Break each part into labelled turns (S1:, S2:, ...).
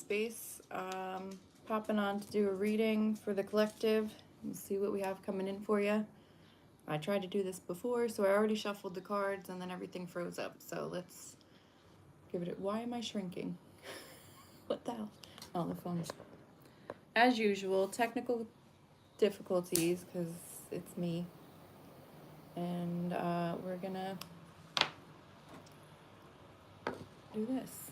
S1: space. Popping on to do a reading for the collective. Let's see what we have coming in for you. I tried to do this before, so I already shuffled the cards and then everything froze up. So let's give it a... Why am I shrinking? What the hell? Oh, the phone's... As usual, technical difficulties because it's me. And we're gonna do this.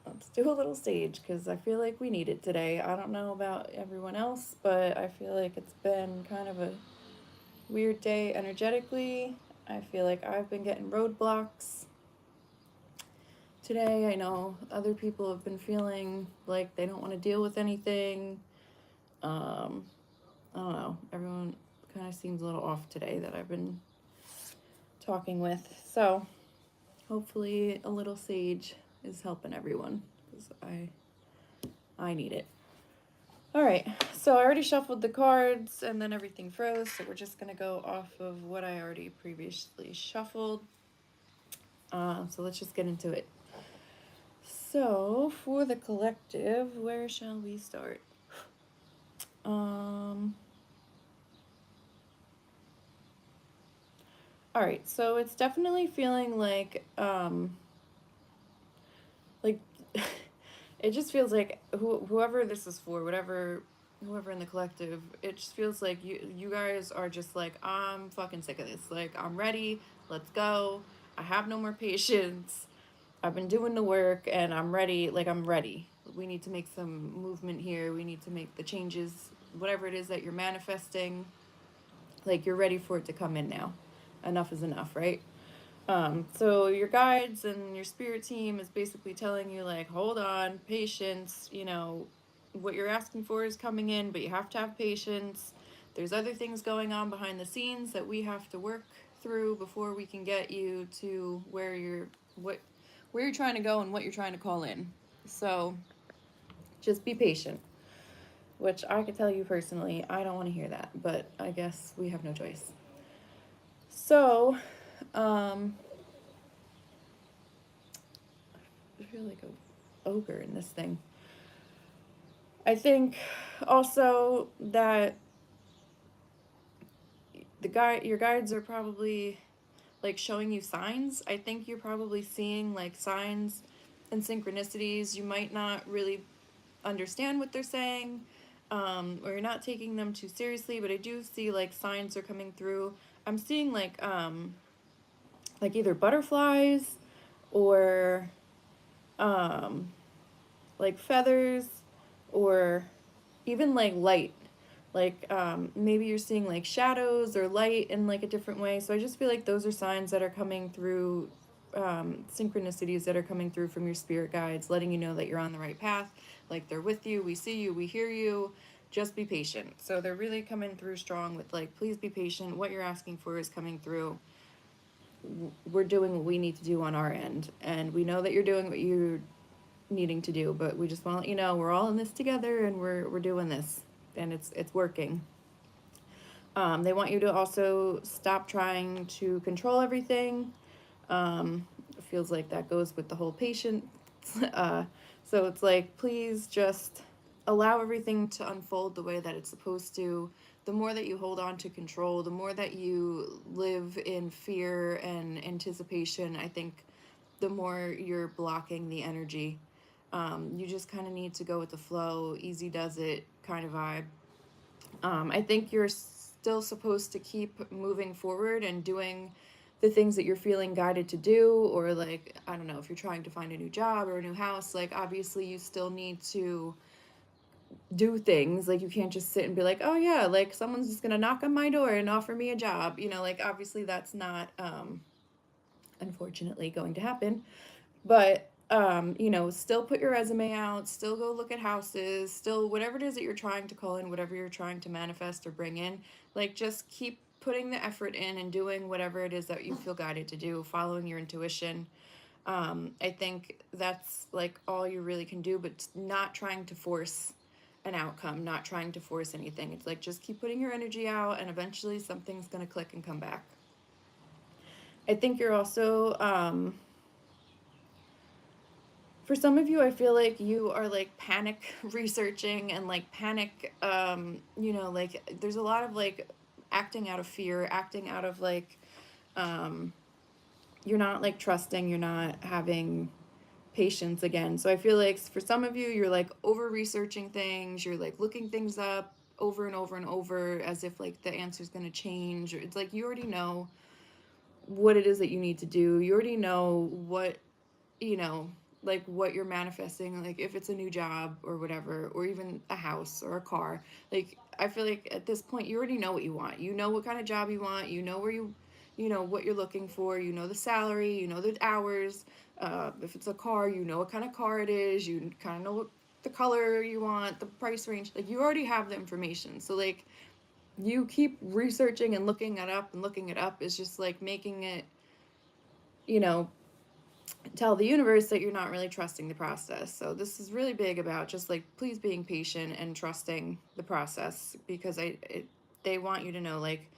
S1: Let's do a little sage because I feel like we need it today. I don't know about everyone else, but I feel like it's been kind of a weird day energetically. I feel like I've been getting roadblocks today. I know other people have been feeling like they don't want to deal with anything. I don't know. Everyone kind of seems a little off today that I've been talking with. So hopefully a little sage is helping everyone because I need it. All right, so I already shuffled the cards and then everything froze, so we're just gonna go off of what I already previously shuffled. So let's just get into it. So for the collective, where shall we start? All right, so it's definitely feeling like it just feels like whoever this is for, whoever in the collective, it just feels like you guys are just like, I'm fucking sick of this. Like, I'm ready. Let's go. I have no more patience. I've been doing the work and I'm ready. Like, I'm ready. We need to make some movement here. We need to make the changes, whatever it is that you're manifesting. Like, you're ready for it to come in now. Enough is enough, right? So your guides and your spirit team is basically telling you, like, hold on, patience, you know, what you're asking for is coming in, but you have to have patience. There's other things going on behind the scenes that we have to work through before we can get you to where you're trying to go and what you're trying to call in. So just be patient, which I could tell you personally, I don't want to hear that, but I guess we have no choice. So, I feel like a ogre in this thing. I think also that your guides are probably like showing you signs. I think you're probably seeing like signs and synchronicities. You might not really understand what they're saying, or you're not taking them too seriously, but I do see like signs are coming through. I'm seeing like either butterflies or like feathers or even like light, like maybe you're seeing like shadows or light in like a different way. So I just feel like those are signs that are coming through, synchronicities that are coming through from your spirit guides, letting you know that you're on the right path, like they're with you, we see you, we hear you, just be patient. So they're really coming through strong with like, please be patient, what you're asking for is coming through. We're doing what we need to do on our end, and we know that you're doing what you're needing to do, but we just want to let you know we're all in this together and we're doing this, and it's working. They want you to also stop trying to control everything. It feels like that goes with the whole patient. So it's like, please just allow everything to unfold the way that it's supposed to. The more that you hold on to control, the more that you live in fear and anticipation, I think the more you're blocking the energy. You just kind of need to go with the flow, easy does it kind of vibe. I think you're still supposed to keep moving forward and doing the things that you're feeling guided to do, or like, I don't know, if you're trying to find a new job or a new house, like obviously you still need to do things. Like you can't just sit and be like, oh yeah, like someone's just gonna knock on my door and offer me a job, you know, like obviously that's not unfortunately going to happen. But you know, still put your resume out, still go look at houses, still whatever it is that you're trying to call in, whatever you're trying to manifest or bring in, like just keep putting the effort in and doing whatever it is that you feel guided to do, following your intuition. I think that's like all you really can do, but not trying to force an outcome, not trying to force anything. It's like just keep putting your energy out and eventually something's going to click and come back. I think you're also For some of you, I feel like you are like panic researching and like panic, like there's a lot of like acting out of fear, acting out of like, um, you're not like trusting, you're not having patience again. So I feel like for some of you, you're like over researching things, you're like looking things up over and over and over as if like the answer's going to change. Or it's like you already know what it is that you need to do. You already know what, you know, like what you're manifesting, like if it's a new job or whatever, or even a house or a car. Like I feel like at this point you already know what you want. You know what kind of job you want, you know where you know what you're looking for, you know the salary, you know the hours. If it's a car, you know what kind of car it is, you kind of know what the color you want, the price range. Like you already have the information. So like you keep researching and looking it up, and looking it up is just like making it, you know, tell the universe that you're not really trusting the process. So this is really big about just like please being patient and trusting the process, because they want you to know like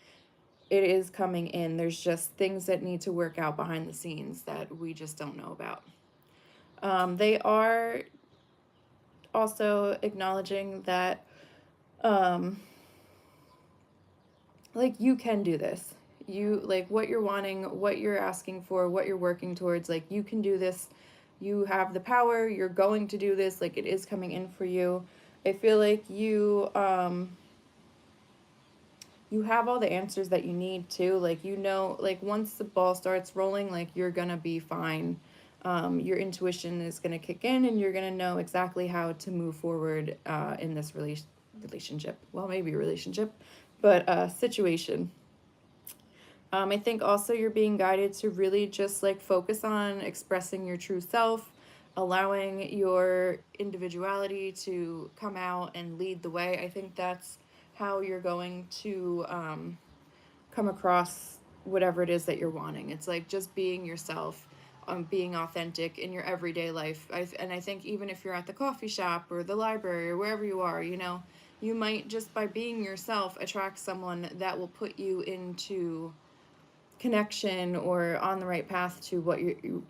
S1: it is coming in. There's just things that need to work out behind the scenes that we just don't know about. They are also acknowledging that um, like you can do this. You like what you're wanting, what you're asking for, what you're working towards, like you can do this. You have the power, you're going to do this, like it is coming in for you. I feel like you have all the answers that you need to, like you know, like once the ball starts rolling, like you're gonna be fine. Your intuition is gonna kick in and you're gonna know exactly how to move forward in this relationship. Well, maybe a relationship, but situation. I think also you're being guided to really just like focus on expressing your true self, allowing your individuality to come out and lead the way. I think that's how you're going to come across whatever it is that you're wanting. It's like just being yourself, being authentic in your everyday life. And I think even if you're at the coffee shop or the library or wherever you are, you know, you might just by being yourself attract someone that will put you into connection or on the right path to what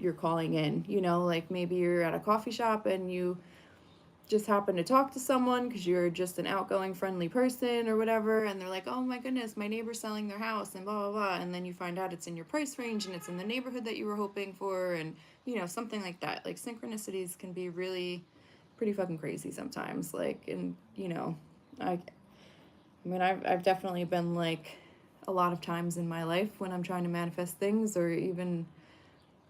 S1: you're calling in. You know, like maybe you're at a coffee shop and you just happen to talk to someone because you're just an outgoing friendly person or whatever, and they're like, oh my goodness, my neighbor's selling their house and blah blah blah, and then you find out it's in your price range and it's in the neighborhood that you were hoping for, and you know, something like that. Like synchronicities can be really pretty fucking crazy sometimes. Like, and you know, I mean, I've definitely been like a lot of times in my life when I'm trying to manifest things, or even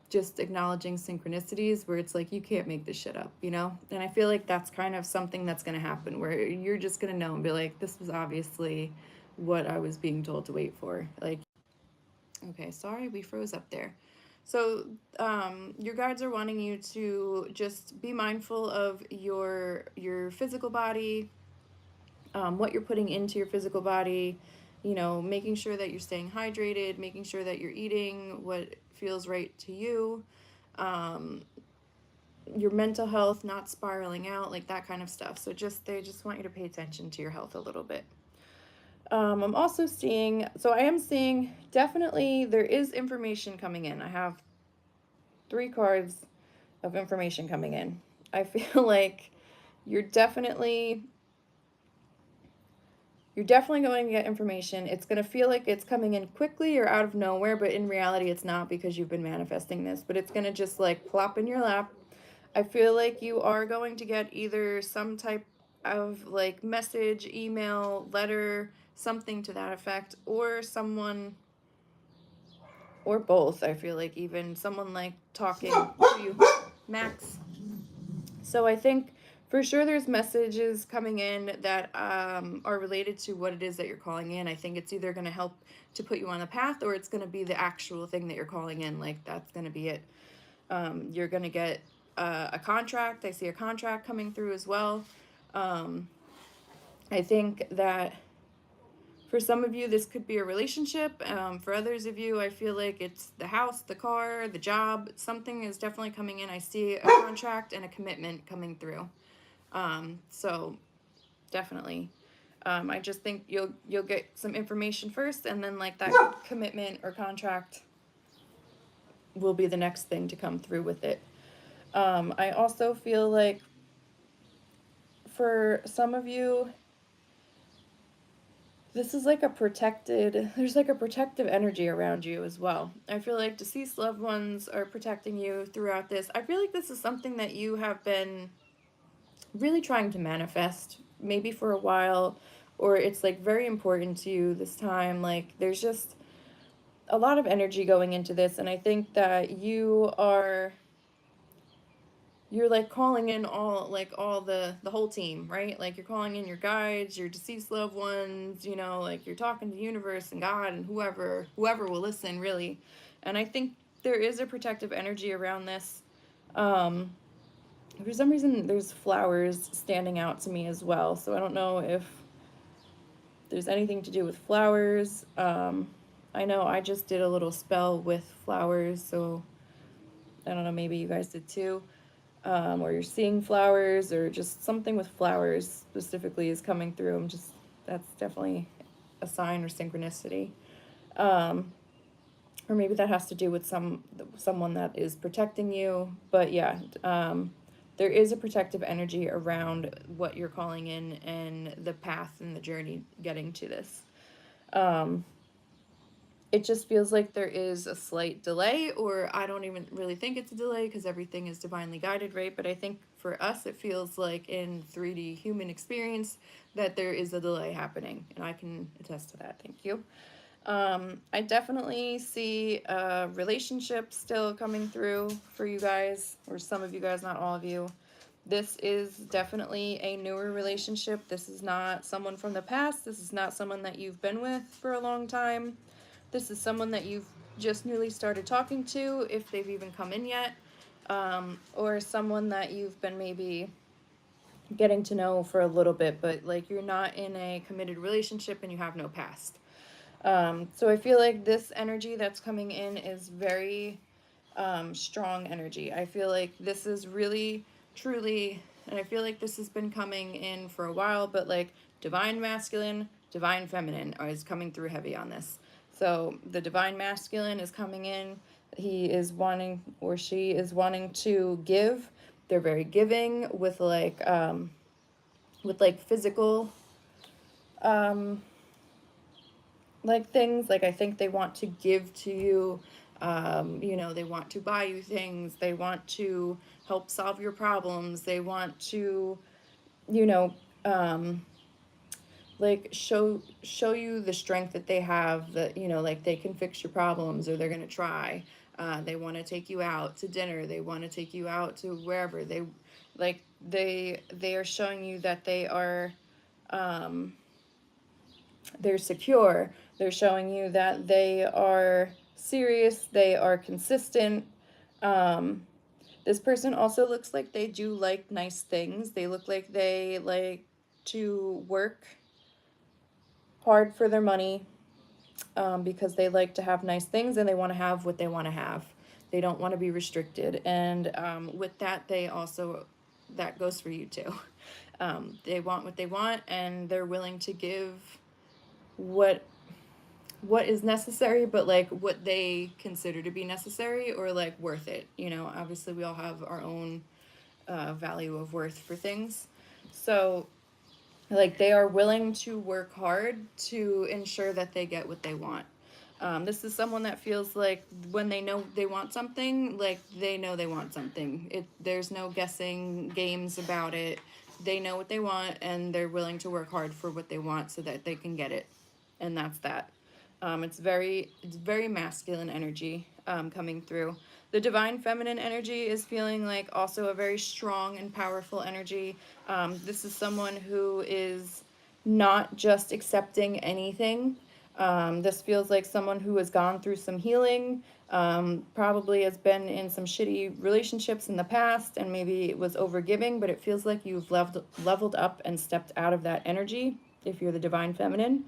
S1: just acknowledging synchronicities where it's like you can't make this shit up, you know? And I feel like that's kind of something that's going to happen where you're just going to know and be like, this was obviously what I was being told to wait for. Like, okay, sorry, we froze up there. So, your guides are wanting you to just be mindful of your physical body, what you're putting into your physical body, you know, making sure that you're staying hydrated, making sure that you're eating what feels right to you, um, your mental health, not spiraling out, like that kind of stuff. So just they just want you to pay attention to your health a little bit. I'm also seeing, so I am seeing definitely there is information coming in. I have 3 cards of information coming in. I feel like you're definitely you're definitely going to get information. It's going to feel like it's coming in quickly or out of nowhere, but in reality, it's not because you've been manifesting this, but it's going to just like plop in your lap. I feel like you are going to get either some type of like message, email, letter, something to that effect, or someone, or both. I feel like even someone like talking to you, Max. So I think for sure there's messages coming in that are related to what it is that you're calling in. I think it's either going to help to put you on the path, or it's going to be the actual thing that you're calling in. Like that's going to be it. You're going to get a contract. I see a contract coming through as well. I think that for some of you, this could be a relationship. For others of you, I feel like it's the house, the car, the job. Something is definitely coming in. I see a contract and a commitment coming through. So definitely. I just think you'll get some information first, and then like that commitment or contract will be the next thing to come through with it. I also feel like for some of you, this is like there's like a protective energy around you as well. I feel like deceased loved ones are protecting you throughout this. I feel like this is something that you have been really trying to manifest, maybe for a while, or it's like very important to you this time. Like, there's just a lot of energy going into this, and I think that you're like calling in all the whole team, right? Like, you're calling in your guides, your deceased loved ones, you know, like you're talking to the universe and God and whoever will listen, really. And I think there is a protective energy around this. um for some reason there's flowers standing out to me as well, so I don't know if there's anything to do with flowers. I know I just did a little spell with flowers, so I don't know, maybe you guys did too. Or you're seeing flowers, or just something with flowers specifically is coming through. That's definitely a sign or synchronicity. Um, or maybe that has to do with someone that is protecting you. But yeah, there is a protective energy around what you're calling in and the path and the journey getting to this. Um, it just feels like there is a slight delay, or I don't even really think it's a delay because everything is divinely guided, right? But I think for us, it feels like in 3D human experience that there is a delay happening, and I can attest to that. Thank you. I definitely see a relationship still coming through for you guys, or some of you guys, not all of you. This is definitely a newer relationship. This is not someone from the past. This is not someone that you've been with for a long time. This is someone that you've just newly started talking to, if they've even come in yet, or someone that you've been maybe getting to know for a little bit, but like you're not in a committed relationship and you have no past. So I feel like this energy that's coming in is very strong energy. I feel like this is really, truly, and I feel like this has been coming in for a while, but like divine masculine, divine feminine is coming through heavy on this. So the divine masculine is coming in. He is wanting, or she is wanting to give. They're very giving with like physical um, like things. Like, I think they want to give to you. You know, they want to buy you things. They want to help solve your problems. They want to, you know, like show you the strength that they have, that, you know, like they can fix your problems, or they're gonna try. They want to take you out to dinner. They want to take you out to wherever. They are showing you that um, they're secure. They're showing you that they are serious. They are consistent. Um, this person also looks like they do like nice things. They look like they like to work hard for their money, because they like to have nice things and they want to have what they want to have. They don't want to be restricted. And with that, that goes for you too. They want what they want, and they're willing to give what is necessary, but like what they consider to be necessary, or like worth it. You know, obviously we all have our own value of worth for things. So like, they are willing to work hard to ensure that they get what they want. This is someone that feels like when they know they want something, like they know they want something. There's no guessing games about it. They know what they want, and they're willing to work hard for what they want so that they can get it. And that's that. It's very masculine energy coming through. The divine feminine energy is feeling like also a very strong and powerful energy. This is someone who is not just accepting anything. This feels like someone who has gone through some healing, probably has been in some shitty relationships in the past, and maybe it was overgiving, but it feels like you've leveled up and stepped out of that energy if you're the divine feminine.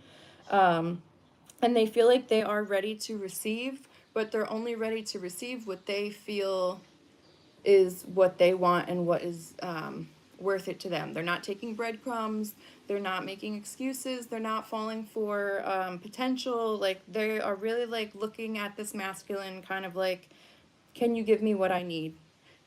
S1: And they feel like they are ready to receive, but they're only ready to receive what they feel is what they want and what is worth it to them. They're not taking breadcrumbs. They're not making excuses. They're not falling for potential. Like, they are really like looking at this masculine kind of like, can you give me what I need?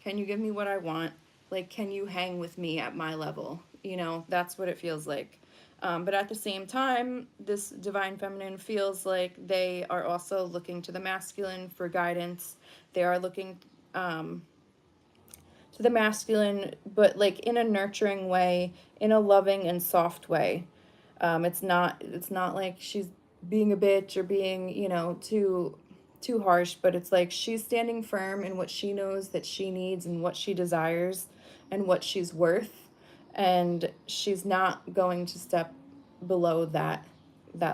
S1: Can you give me what I want? Like, can you hang with me at my level? You know, that's what it feels like. But at the same time, this divine feminine feels like they are also looking to the masculine for guidance. They are looking to the masculine, but like in a nurturing way, in a loving and soft way. It's not like she's being a bitch or being, you know, too harsh, but it's like she's standing firm in what she knows that she needs and what she desires and what she's worth, and she's not going to step below that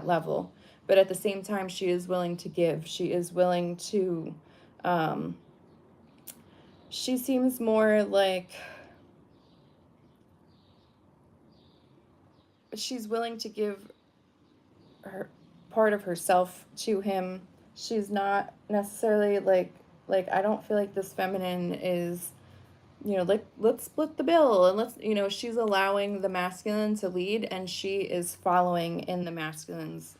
S1: level. But at the same time, she is willing to give. She is willing to she seems more like she's willing to give her part of herself to him. She's not necessarily like I don't feel like this feminine is, you know, like let's split the bill and let's, you know, she's allowing the masculine to lead and she is following in the masculine's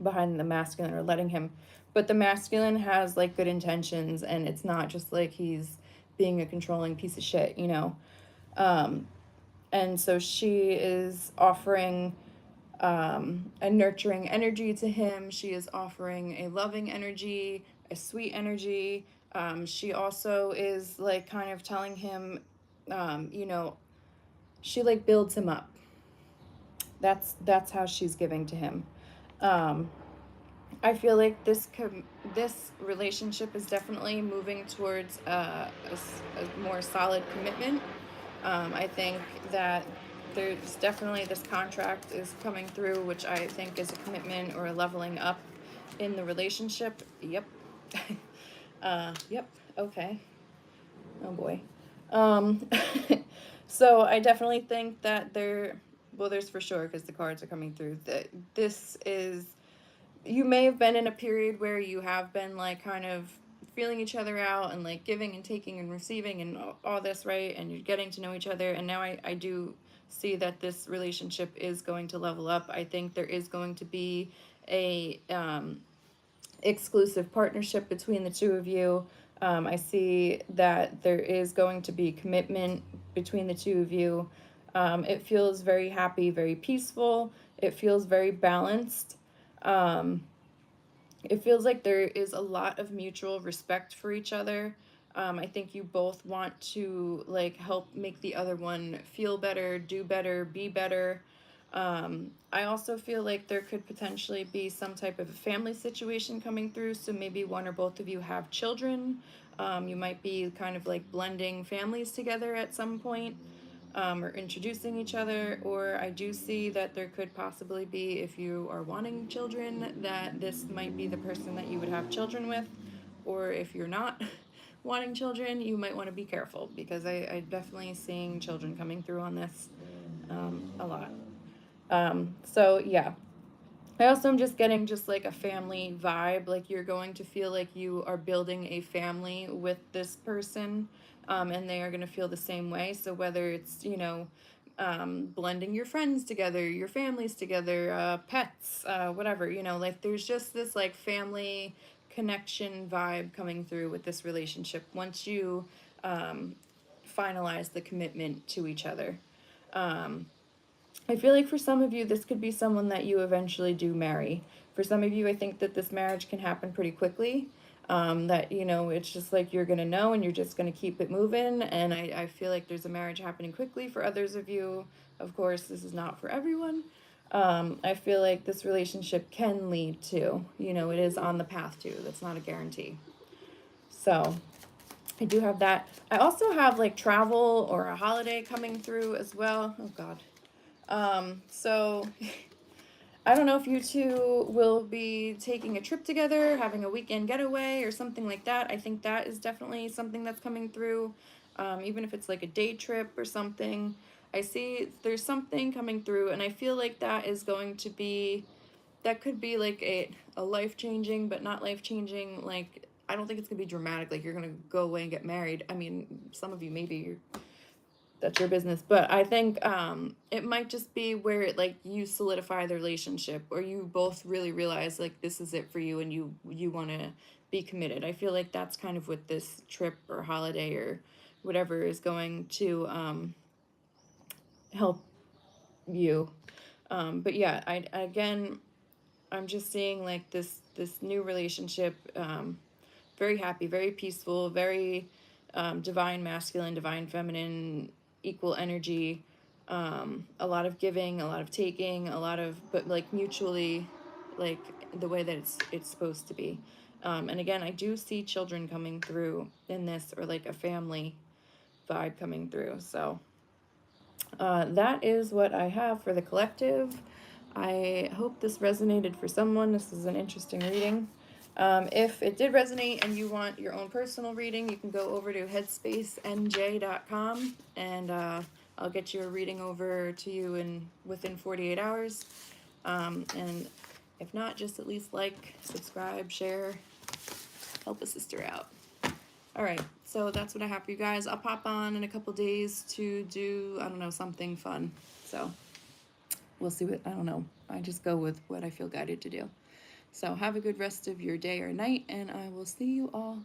S1: behind the masculine or letting him. But the masculine has like good intentions and it's not just like he's being a controlling piece of shit, you know. And so she is offering a nurturing energy to him. She is offering a loving energy, a sweet energy. She also is like kind of telling him, you know, she like builds him up. That's how she's giving to him. I feel like this relationship is definitely moving towards a more solid commitment. I think that there's definitely this contract is coming through, which I think is a commitment or a leveling up in the relationship. Yep. Yep. Okay. Oh boy. Um, so I definitely think that well, there's for sure because the cards are coming through that this is, you may have been in a period where you have been like kind of feeling each other out and like giving and taking and receiving and all this, right? And you're getting to know each other. And now I do see that this relationship is going to level up. I think there is going to be a exclusive partnership between the two of you. I see that there is going to be commitment between the two of you. It feels very happy, very peaceful. It feels very balanced. It feels like there is a lot of mutual respect for each other. I think you both want to like help make the other one feel better, do better, be better. I also feel like there could potentially be some type of a family situation coming through. So maybe one or both of you have children. You might be kind of like blending families together at some point, or introducing each other. Or I do see that there could possibly be, if you are wanting children, that this might be the person that you would have children with. Or if you're not wanting children, you might want to be careful because I definitely seeing children coming through on this a lot. So yeah, I also am just getting just like a family vibe. Like you're going to feel like you are building a family with this person, and they are going to feel the same way. So whether it's, you know, blending your friends together, your families together, pets, whatever, you know, like there's just this like family connection vibe coming through with this relationship once you finalize the commitment to each other. I feel like for some of you, this could be someone that you eventually do marry. For some of you, I think that this marriage can happen pretty quickly. That, you know, it's just like you're going to know and you're just going to keep it moving. And I feel like there's a marriage happening quickly. For others of you, of course, this is not for everyone. I feel like this relationship can lead to, you know, it is on the path to. That's not a guarantee. So I do have that. I also have like travel or a holiday coming through as well. Oh, God. So I don't know if you two will be taking a trip together, having a weekend getaway or something like that. I think that is definitely something that's coming through. Even if it's like a day trip or something. I see there's something coming through and I feel like that is going to be, that could be like a life-changing, but not life-changing. Like, I don't think it's gonna be dramatic. Like you're gonna go away and get married. I mean, some of you maybe, that's your business, but I think it might just be where like you solidify the relationship or you both really realize like this is it for you and you want to be committed. I feel like that's kind of what this trip or holiday or whatever is going to help you. But yeah, again, I'm just seeing like this new relationship, very happy, very peaceful, very divine masculine, divine feminine, equal energy, a lot of giving, a lot of taking, a lot of, but like mutually, like the way that it's supposed to be. And again, I do see children coming through in this, or like a family vibe coming through. So that is what I have for the collective. I hope this resonated for someone. This is an interesting reading. If it did resonate and you want your own personal reading, you can go over to headspacenj.com, and I'll get your reading over to you within 48 hours. And if not, just at least like, subscribe, share, help a sister out. All right, so that's what I have for you guys. I'll pop on in a couple days to do, I don't know, something fun. So we'll see what, I don't know. I just go with what I feel guided to do. So have a good rest of your day or night, and I will see you all